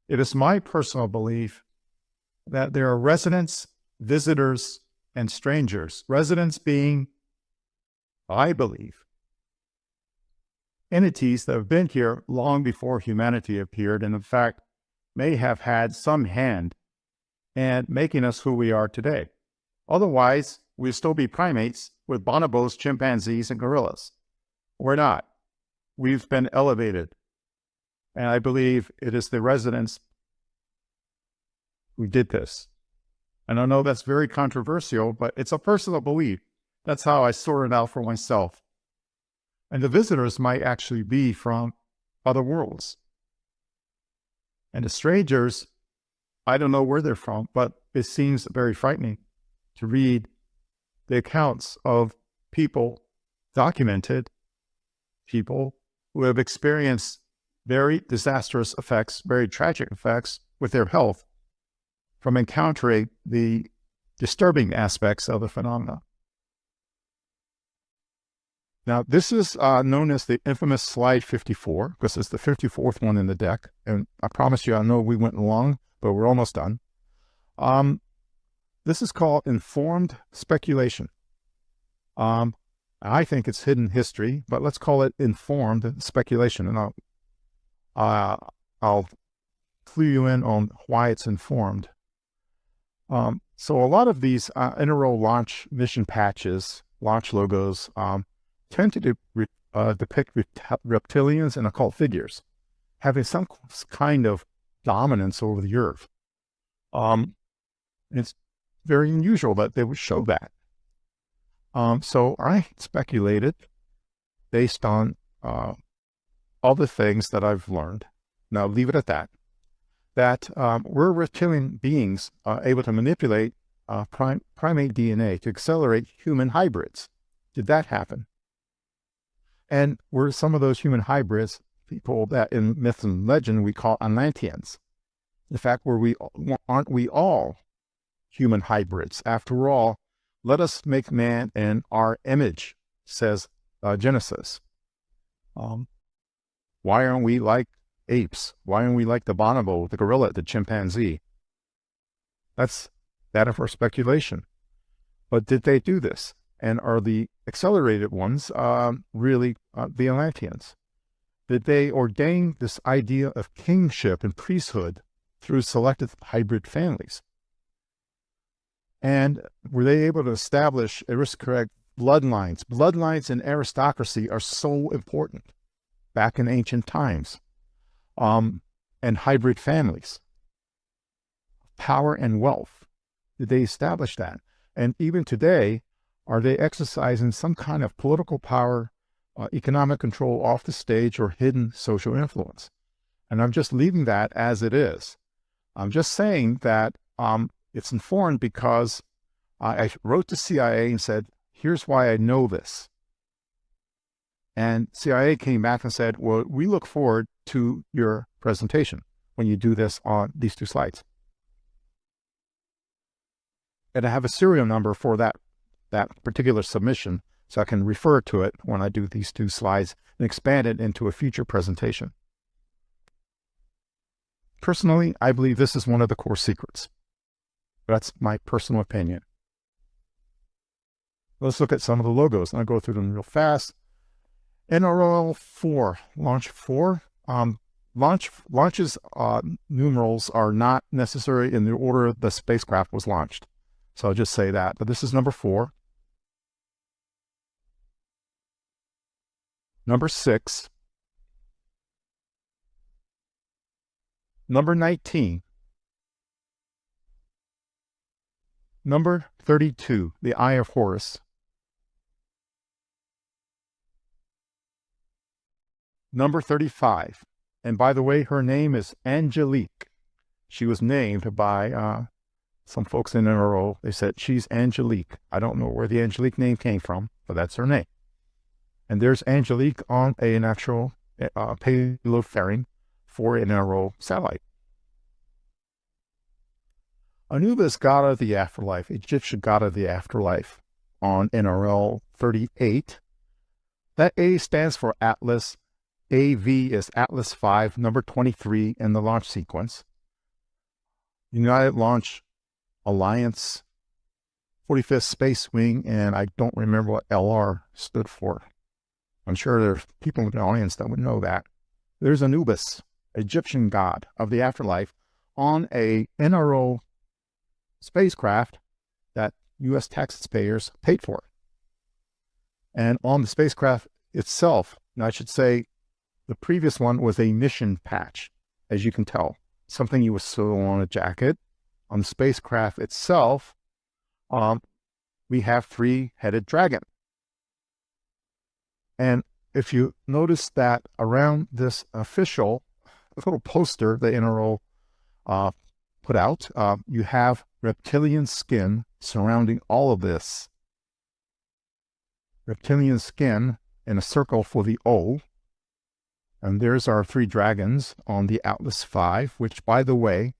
It is my personal belief that there are residents, visitors, and strangers. Residents being, I believe, entities that have been here long before humanity appeared, and in fact, may have had some hand in making us who we are today. Otherwise, we'd still be primates with bonobos, chimpanzees, and gorillas. We're not. We've been elevated. And I believe it is the residents who did this. And I know that's very controversial, but it's a personal belief. That's how I sort it out for myself. And the visitors might actually be from other worlds. And the strangers, I don't know where they're from, but it seems very frightening to read the accounts of people, documented people who have experienced very disastrous effects, very tragic effects with their health from encountering the disturbing aspects of the phenomena. Now, this is known as the infamous slide 54, because it's the 54th one in the deck. And I promise you, I know we went long, but we're almost done. This is called informed speculation. I think it's hidden history, but let's call it informed speculation. And I'll clue you in on why it's informed. So a lot of these inter-roll launch mission patches, launch logos, tend to depict reptilians and occult figures having some kind of dominance over the earth. It's very unusual that they would show that. So I speculated, based on all the things that I've learned, now leave it at that, that we're reptilian beings able to manipulate primate DNA to accelerate human hybrids. Did that happen? And were some of those human hybrids people that in myth and legend we call Atlanteans? In fact, aren't we all human hybrids? After all, let us make man in our image, says Genesis. Why aren't we like apes? Why aren't we like the bonobo, the gorilla, the chimpanzee? That's that of our speculation. But did they do this? And are the accelerated ones really the Atlanteans? Did they ordain this idea of kingship and priesthood through selected hybrid families? And were they able to establish aristocratic bloodlines? Bloodlines and aristocracy are so important back in ancient times. And hybrid families, power and wealth. Did they establish that? And even today, are they exercising some kind of political power, economic control off the stage, or hidden social influence? And I'm just leaving that as it is. I'm just saying that it's informed because I wrote to CIA and said, here's why I know this. And CIA came back and said, well, we look forward to your presentation when you do this on these two slides. And I have a serial number for that particular submission, so I can refer to it when I do these two slides and expand it into a future presentation. Personally, I believe this is one of the core secrets. That's my personal opinion. Let's look at some of the logos, and I'll go through them real fast. NRL 4, Launch 4. Launches numerals are not necessary in the order the spacecraft was launched. So I'll just say that. But this is number 4. Number 6. Number 19. Number 32, the Eye of Horus. Number 35. And by the way, her name is Angelique. She was named by some folks in NRO. They said she's Angelique. I don't know where the Angelique name came from, but that's her name. And there's Angelique on an actual payload fairing for an NRO satellite. Anubis, god of the afterlife, Egyptian god of the afterlife, on NRL 38. That A stands for Atlas. AV is Atlas 5, number 23 in the launch sequence. United Launch Alliance 45th Space Wing, and I don't remember what LR stood for. I'm sure there's people in the audience that would know that. There's Anubis, Egyptian god of the afterlife, on a NRO spacecraft that U.S. taxpayers paid for. And on the spacecraft itself, and I should say the previous one was a mission patch, as you can tell, something you would sew on a jacket. On the spacecraft itself, we have three-headed dragon. And if you notice that around this official little poster the NRO put out, you have reptilian skin surrounding all of this. Reptilian skin in a circle for the O. And there's our three dragons on the Atlas V, which, by the way,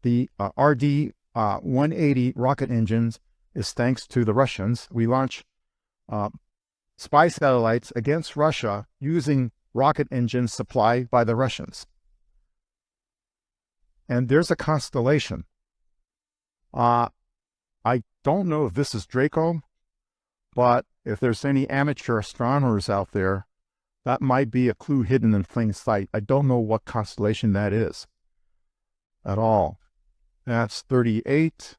the RD-180 rocket engines is thanks to the Russians. We launch spy satellites against Russia using rocket engines supplied by the Russians. And there's a constellation. I don't know if this is Draco, but if there's any amateur astronomers out there, that might be a clue hidden in plain sight. I don't know what constellation that is at all. That's 38.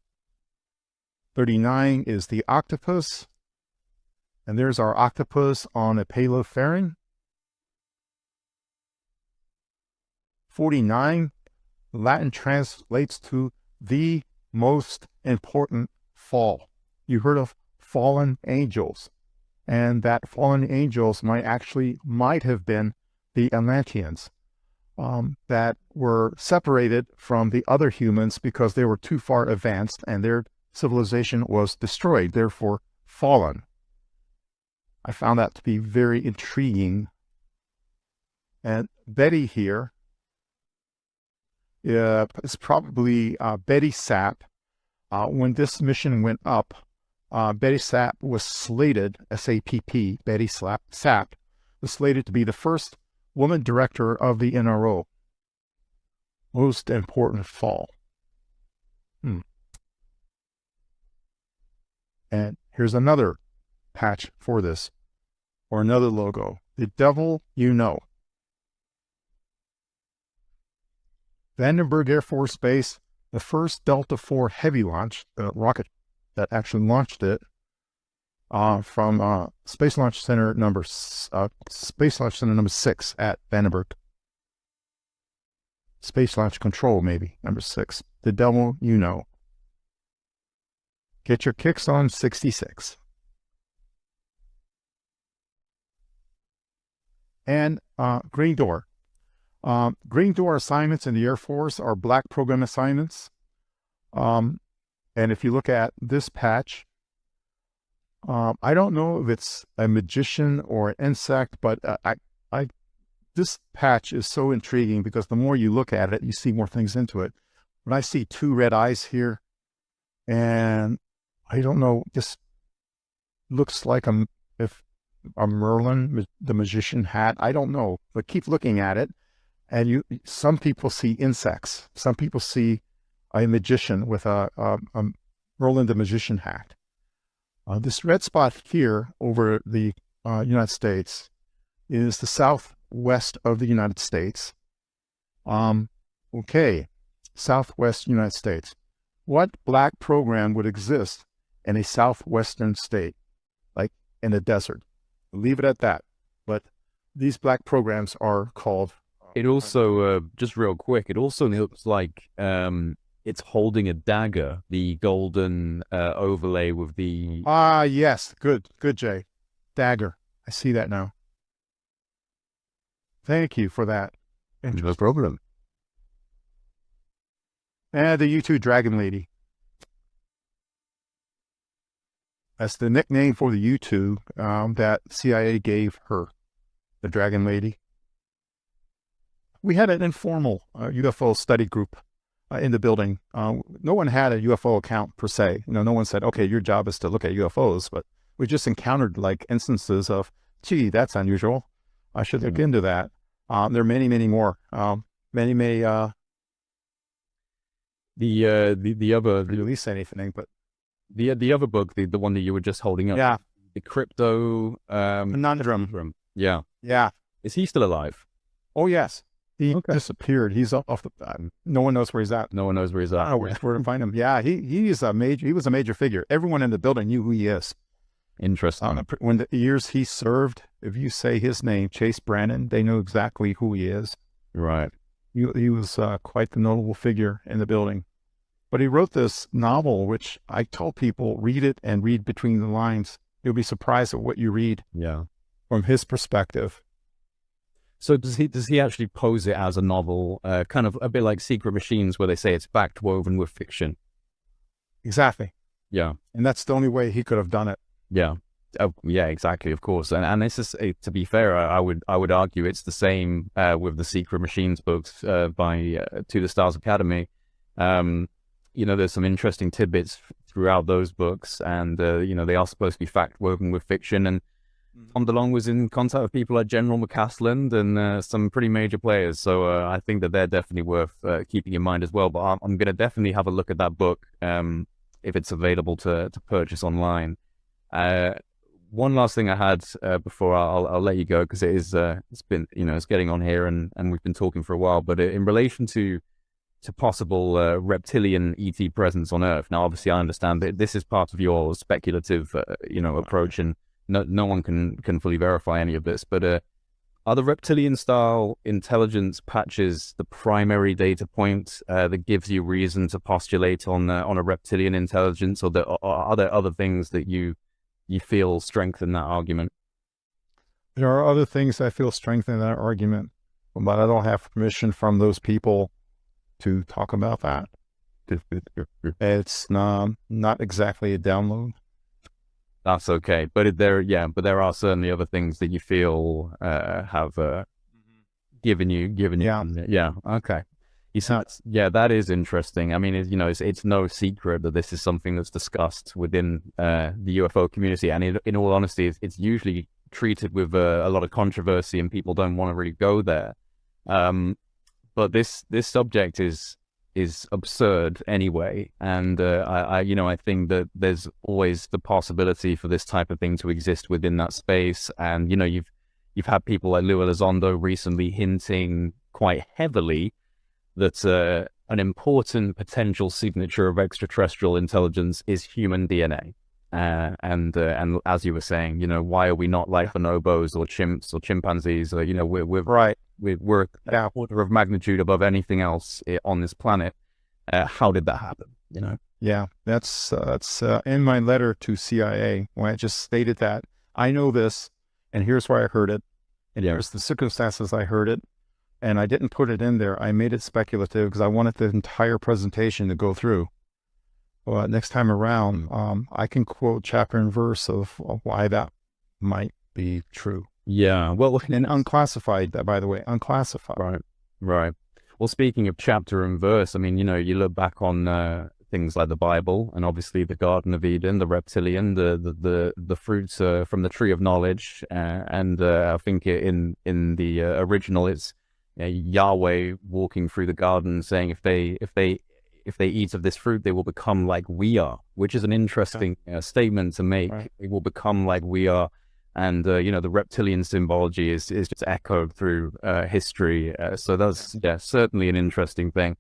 39 is the octopus. And there's our octopus on a payload fairing. 49, Latin translates to the most important fall. You heard of fallen angels. And that fallen angels might have been the Atlanteans that were separated from the other humans because they were too far advanced and their civilization was destroyed, therefore fallen. I found that to be very intriguing. And Betty here is probably Betty Sapp. When this mission went up, Betty Sapp was slated, S-A-P-P, Betty Sapp, was slated to be the first woman director of the NRO. Most important fall. And here's another patch for this, or another logo. The devil you know. Vandenberg Air Force Base, the first Delta IV heavy launch, rocket that actually launched it from Space Launch Center number 6 at Vandenberg. Space Launch Control, maybe, number 6. The devil you know. Get your kicks on 66. And Green Door. Green Door assignments in the Air Force are black program assignments. And if you look at this patch, I don't know if it's a magician or an insect, but this patch is so intriguing because the more you look at it, you see more things into it. When I see two red eyes here, and I don't know, this looks like a Merlin, the magician hat. I don't know, but keep looking at it. And some people see insects. Some people see a magician with a Merlin the magician hat. This red spot here over the United States is the southwest of the United States. Okay, southwest United States. What black program would exist in a southwestern state, like in a desert? Leave it at that. But these black programs are called... It also, just real quick, it also looks like it's holding a dagger, the golden overlay with the... yes. Good, Jay. Dagger. I see that now. Thank you for that. No problem. And the U2 Dragon Lady. That's the nickname for the U2 that CIA gave her, the Dragon Lady. We had an informal UFO study group in the building. No one had a UFO account per se. No one said, okay, your job is to look at UFOs, but we just encountered like instances of, gee, that's unusual. I should look into that. There are many, many more. The other release anything, but the other book, the one that you were just holding up, yeah, the crypto conundrum. Yeah, Yeah. is he still alive? Oh yes, he Okay. disappeared. He's off the. No one knows where he's at. No one knows where he's I at. don't know where to find him. Yeah, he's a major. He was a major figure. Everyone in the building knew who he is. Interesting. When the years he served, if you say his name, Chase Brannon, they know exactly who he is. Right. He was quite the notable figure in the building. But he wrote this novel, which I told people, read it and read between the lines. You'll be surprised at what you read Yeah. from his perspective. So does he actually pose it as a novel, kind of a bit like Secret Machines, where they say it's backed woven with fiction? Exactly. Yeah. And that's the only way he could have done it. Yeah. Oh, yeah, exactly. Of course. And it's just, to be fair, I would argue it's the same with the Secret Machines books by To the Stars Academy. There's some interesting tidbits throughout those books, and they are supposed to be fact woven with fiction. And Tom DeLonge was in contact with people like General McCasland and some pretty major players. So I think that they're definitely worth keeping in mind as well. But I'm going to definitely have a look at that book if it's available to purchase online. One last thing I had before I'll let you go, because it's been, it's getting on here and we've been talking for a while. But in relation to possible reptilian ET presence on Earth. Now, obviously, I understand that this is part of your speculative, approach, and no one can fully verify any of this. But are the reptilian-style intelligence patches the primary data point that gives you reason to postulate on a reptilian intelligence, or are there other things that you feel strengthen that argument? There are other things I feel strengthen that argument, but I don't have permission from those people to talk about that. It's not exactly a download. That's okay, but there are certainly other things that you feel have given you. Yeah. Okay. That is interesting. I mean, it's no secret that this is something that's discussed within the UFO community, and in all honesty, it's usually treated with a lot of controversy, and people don't want to really go there. But this subject is absurd anyway, and I think that there's always the possibility for this type of thing to exist within that space. And you've had people like Lou Elizondo recently hinting quite heavily that an important potential signature of extraterrestrial intelligence is human DNA. And as you were saying, why are we not like bonobos or chimps or chimpanzees? Or, we're right. We're an order of magnitude above anything else on this planet. How did that happen? Yeah, that's in my letter to CIA when I just stated that I know this, and here's where I heard it, and here's the circumstances I heard it, and I didn't put it in there. I made it speculative because I wanted the entire presentation to go through. Well, next time around, I can quote chapter and verse of why that might be true. Yeah, well, and unclassified, by the way, unclassified. Right. Well, speaking of chapter and verse, I mean, you look back on things like the Bible, and obviously the Garden of Eden, the reptilian, the fruits from the tree of knowledge, and I think in the original, it's Yahweh walking through the garden, saying if they eat of this fruit, they will become like we are, which is an interesting statement to make. Right. They will become like we are. And, the reptilian symbology is just echoed through history. So that's certainly an interesting thing.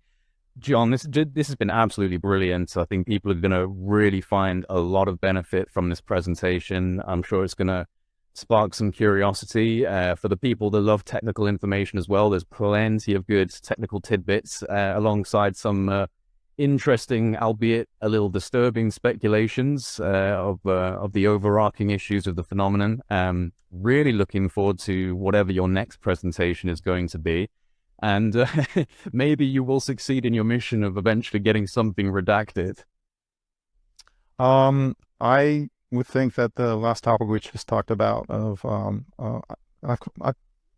John, this has been absolutely brilliant. I think people are going to really find a lot of benefit from this presentation. I'm sure it's going to spark some curiosity for the people that love technical information as well. There's plenty of good technical tidbits alongside some interesting, albeit a little disturbing, speculations of the overarching issues of the phenomenon. Really looking forward to whatever your next presentation is going to be, and maybe you will succeed in your mission of eventually getting something redacted. I would think that the last topic we just talked about of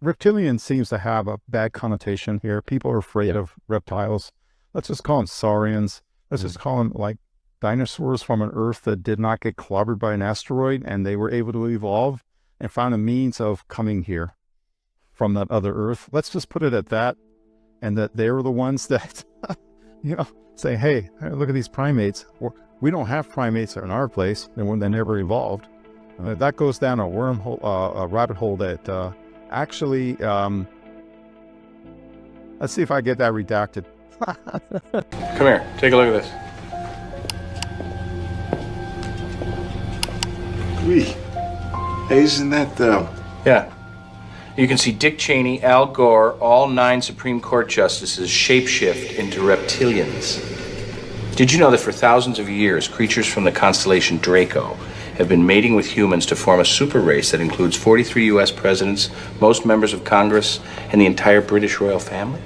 reptilian seems to have a bad connotation here. People are afraid of reptiles. Let's just call them saurians. Let's just call them like dinosaurs from an Earth that did not get clobbered by an asteroid, and they were able to evolve and found a means of coming here from that other Earth. Let's just put it at that, and that they were the ones that, say, hey, look at these primates. We don't have primates in our place, and they never evolved. That goes down a wormhole, a rabbit hole that actually, let's see if I get that redacted. Come here, take a look at this. Hey, isn't that, Yeah. You can see Dick Cheney, Al Gore, all 9 Supreme Court justices shapeshift into reptilians. Did you know that for thousands of years, creatures from the constellation Draco have been mating with humans to form a super race that includes 43 U.S. presidents, most members of Congress, and the entire British royal family?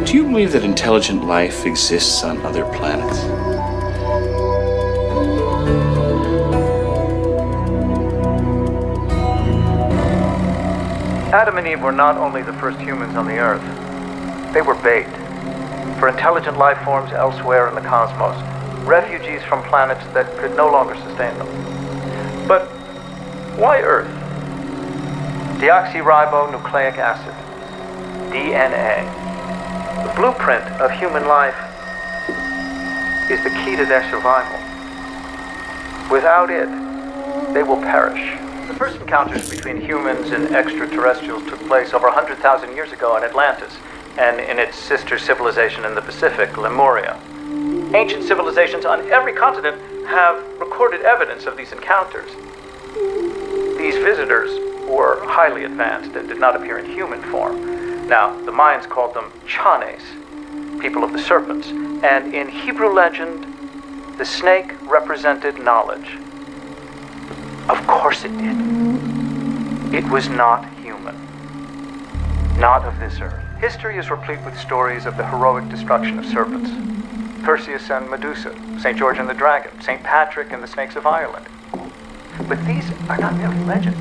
Do you believe that intelligent life exists on other planets? Adam and Eve were not only the first humans on the Earth, they were bait for intelligent life forms elsewhere in the cosmos, refugees from planets that could no longer sustain them. But why Earth? Deoxyribonucleic acid, DNA, the blueprint of human life, is the key to their survival. Without it, they will perish. The first encounters between humans and extraterrestrials took place over 100,000 years ago in Atlantis and in its sister civilization in the Pacific, Lemuria. Ancient civilizations on every continent have recorded evidence of these encounters. These visitors were highly advanced and did not appear in human form. Now, the Mayans called them Chanes, people of the serpents, and in Hebrew legend, the snake represented knowledge. Of course it did. It was not human. Not of this earth. History is replete with stories of the heroic destruction of serpents. Perseus and Medusa, St. George and the Dragon, St. Patrick and the Snakes of Ireland. But these are not merely legends,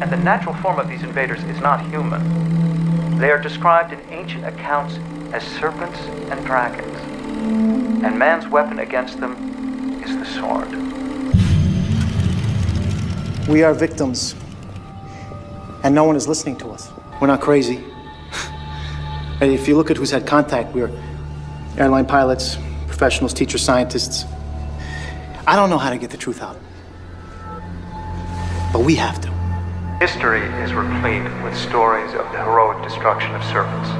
and the natural form of these invaders is not human. They are described in ancient accounts as serpents and dragons, and man's weapon against them is the sword. We are victims, and no one is listening to us. We're not crazy. And if you look at who's had contact, we're airline pilots, professionals, teachers, scientists. I don't know how to get the truth out, but we have to. History is replete with stories of the heroic destruction of serpents.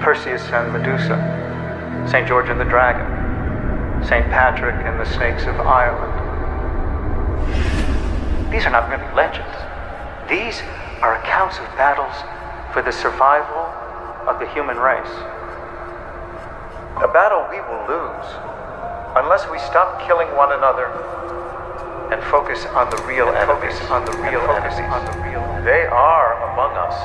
Perseus and Medusa, St. George and the Dragon, St. Patrick and the Snakes of Ireland. These are not merely legends. These are accounts of battles for the survival of the human race. A battle we will lose unless we stop killing one another and focus on the real enemies. They are among us.